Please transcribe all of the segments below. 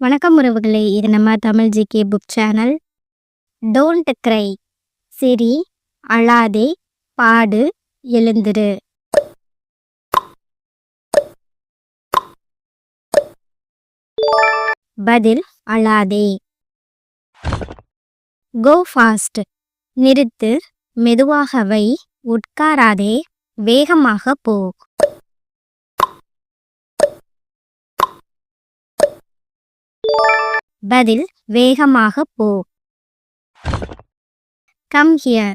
வணக்கம் உறவுகளே, இது நம்ம Tamil GK book channel. Don't cry, சிரி, அழாதே, பாடு, எழுந்திரு. பதில் அழாதே. கோ ஃபாஸ்ட், நிறுத்து, மெதுவாக வை, உட்காராதே, வேகமாக போ. பதில் வேகமாக போ. கம் ஹியர்,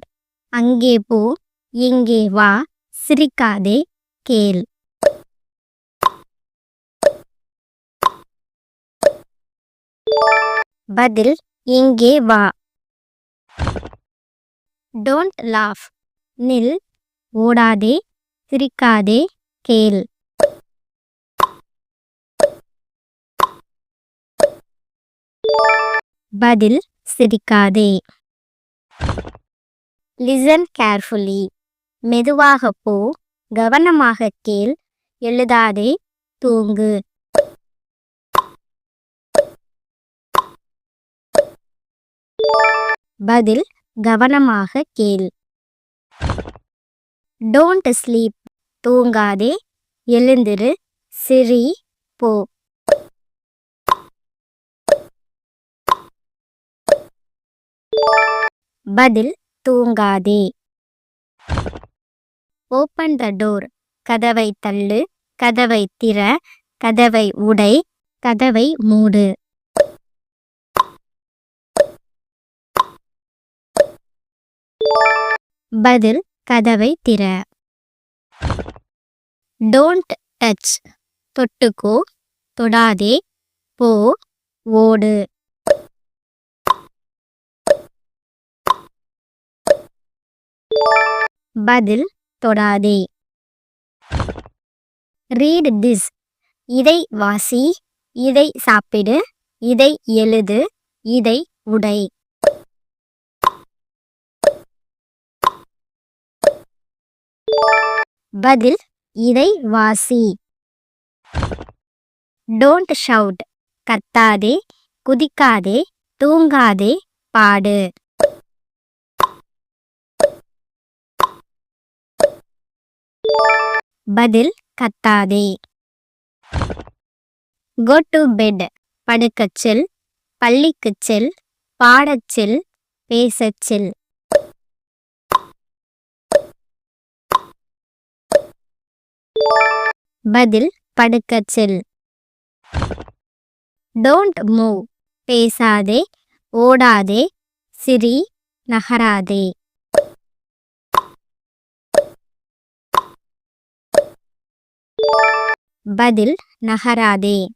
அங்கே போ, இங்கே வா, சிரிக்காதே, கேள். பதில் இங்கே வா. டோன்ட் லாஃப், நில், ஓடாதே, சிரிக்காதே, கேள். பதில் சிரிக்காதே. லிசன் கேர்ஃபுல்லி, மெதுவாக போ, கவனமாக கேள், எழுதாதே, தூங்கு. பதில் கவனமாக கேள். டோன்ட் ஸ்லீப், தூங்காதே, எழுந்திரு, சிரி, போ. பதில் தூங்காதே. ஓப்பன் த டோர், கதவை தள்ளு, கதவை திற, கதவை உடை, கதவை மூடு. பதில் கதவை திற. டோன்ட் டச், தொட்டுக்கோ, தொடாதே, போ, ஓடு. பதில் தொடாதே. ரீட் திஸ், இதை வாசி, இதை சாப்பிடு, இதை எழுது, இதை உடை. பதில் இதை வாசி. டோன்ட் ஷவுட், கத்தாதே, குதிக்காதே, தூங்காதே, பாடு. பதில் கத்தாதே. கோ டு பெட், படுக்கச் செல், பள்ளிக்குச் செல், பாடச் செல், பேசச் செல். பதில் படுக்கச் செல். டோன்ட் மூவ், பேசாதே, ஓடாதே, சிரி, நகராதே. பதில் நகராதே.